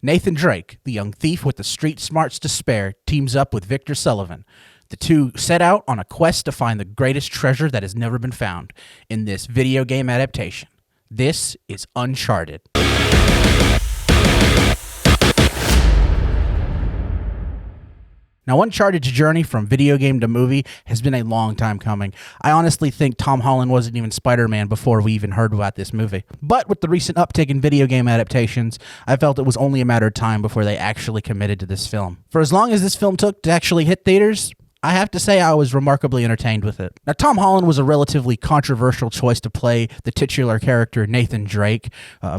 Nathan Drake, the young thief with the street smarts to spare, teams up with Victor Sullivan. The two set out on a quest to find the greatest treasure that has never been found in this video game adaptation. This is Uncharted. Now, Uncharted's journey from video game to movie has been a long time coming. I honestly think Tom Holland wasn't even Spider-Man before we even heard about this movie. But with the recent uptick in video game adaptations, I felt it was only a matter of time before they actually committed to this film. For as long as this film took to actually hit theaters, I have to say I was remarkably entertained with it. Now, Tom Holland was a relatively controversial choice to play the titular character Nathan Drake.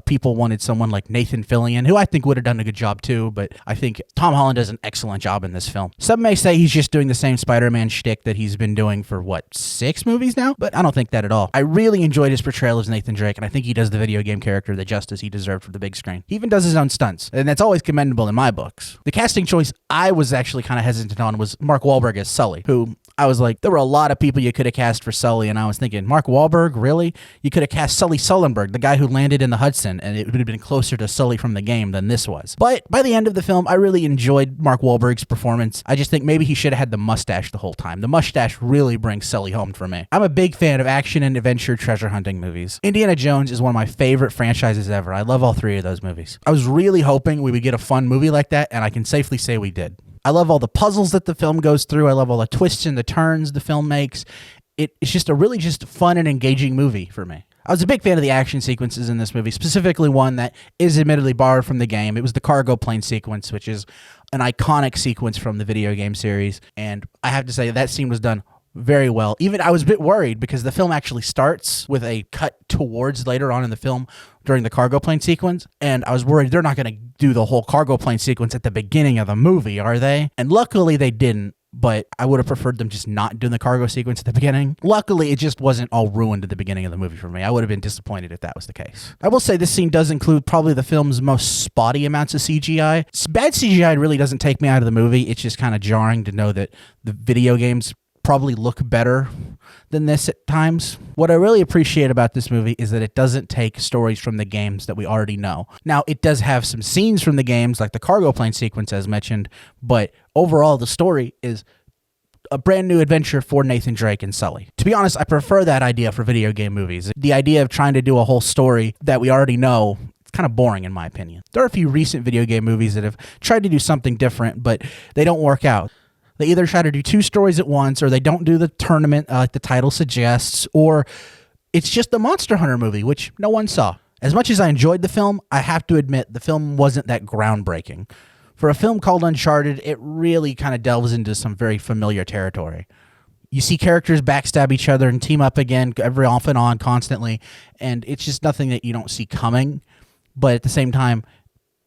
People wanted someone like Nathan Fillion, who I think would have done a good job too, but I think Tom Holland does an excellent job in this film. Some may say he's just doing the same Spider-Man shtick that he's been doing for, 6 movies now? But I don't think that at all. I really enjoyed his portrayal as Nathan Drake, and I think he does the video game character the justice he deserved for the big screen. He even does his own stunts, and that's always commendable in my books. The casting choice I was actually kind of hesitant on was Mark Wahlberg as Sully, who I was like, there were a lot of people you could have cast for Sully, and I was thinking, Mark Wahlberg, really? You could have cast Sully Sullenberg, the guy who landed in the Hudson, and it would have been closer to Sully from the game than this was. But by the end of the film, I really enjoyed Mark Wahlberg's performance. I just think maybe he should have had the mustache the whole time. The mustache really brings Sully home for me. I'm a big fan of action and adventure treasure hunting movies. Indiana Jones is one of my favorite franchises ever. I love all 3 of those movies. I was really hoping we would get a fun movie like that, and I can safely say we did. I love all the puzzles that the film goes through. I love all the twists and the turns the film makes. It's just a really fun and engaging movie for me. I was a big fan of the action sequences in this movie, specifically one that is admittedly borrowed from the game. It was the cargo plane sequence, which is an iconic sequence from the video game series. And I have to say that scene was done very well. Even I was a bit worried because the film actually starts with a cut towards later on in the film during the cargo plane sequence, and I was worried they're not going to do the whole cargo plane sequence at the beginning of the movie, are they? And luckily they didn't, but I would have preferred them just not doing the cargo sequence at the beginning. Luckily, it just wasn't all ruined at the beginning of the movie for me. I would have been disappointed if that was the case. I will say this scene does include probably the film's most spotty amounts of CGI. Bad CGI really doesn't take me out of the movie. It's just kind of jarring to know that the video games probably look better than this at times. What I really appreciate about this movie is that it doesn't take stories from the games that we already know. Now, it does have some scenes from the games, like the cargo plane sequence as mentioned, but overall the story is a brand new adventure for Nathan Drake and Sully. To be honest, I prefer that idea for video game movies. The idea of trying to do a whole story that we already know, it's kind of boring in my opinion. There are a few recent video game movies that have tried to do something different, but they don't work out. They either try to do 2 stories at once, or they don't do the tournament like the title suggests, or it's just the Monster Hunter movie, which no one saw. As much as I enjoyed the film, I have to admit the film wasn't that groundbreaking. For a film called Uncharted, it really kind of delves into some very familiar territory. You see characters backstab each other and team up again every off and on constantly, and it's just nothing that you don't see coming. But at the same time,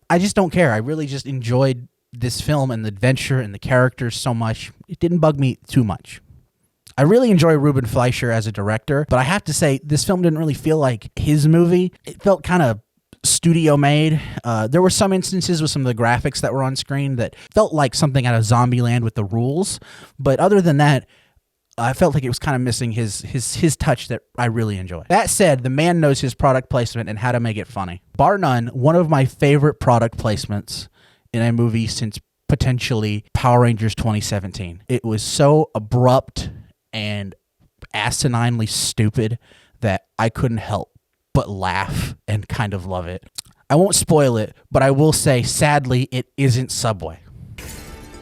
I just don't care. I really just enjoyed this film and the adventure and the characters so much. It didn't bug me too much. I really enjoy Ruben Fleischer as a director, but I have to say this film didn't really feel like his movie. It felt kind of studio made. There were some instances with some of the graphics that were on screen that felt like something out of Zombieland with the rules, but other than that, I felt like it was kind of missing his touch that I really enjoy. That said, the man knows his product placement and how to make it funny. Bar none, one of my favorite product placements in a movie since potentially Power Rangers 2017. It was so abrupt and asininely stupid that I couldn't help but laugh and kind of love it. I won't spoil it, but I will say, sadly, it isn't Subway.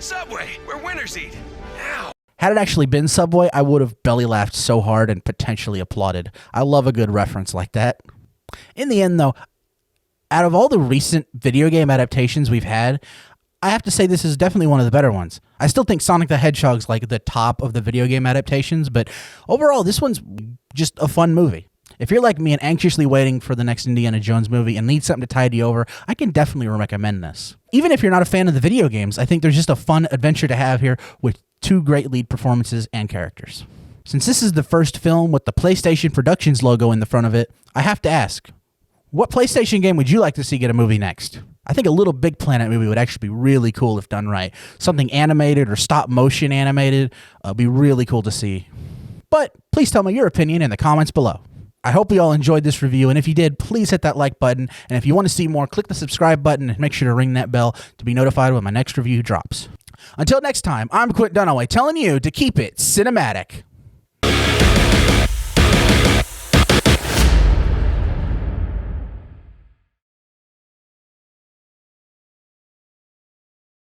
Subway, where winners eat. Ow. Had it actually been Subway, I would have belly laughed so hard and potentially applauded. I love a good reference like that. In the end, though, out of all the recent video game adaptations we've had, I have to say this is definitely one of the better ones. I still think Sonic the Hedgehog's like the top of the video game adaptations, but overall, this one's just a fun movie. If you're like me and anxiously waiting for the next Indiana Jones movie and need something to tide you over, I can definitely recommend this. Even if you're not a fan of the video games, I think there's just a fun adventure to have here with 2 great lead performances and characters. Since this is the first film with the PlayStation Productions logo in the front of it, I have to ask, what PlayStation game would you like to see get a movie next? I think a Little Big Planet movie would actually be really cool if done right. Something animated or stop motion animated would be really cool to see. But please tell me your opinion in the comments below. I hope you all enjoyed this review, and if you did, please hit that like button, and if you want to see more, click the subscribe button and make sure to ring that bell to be notified when my next review drops. Until next time, I'm Quint Dunaway telling you to keep it cinematic.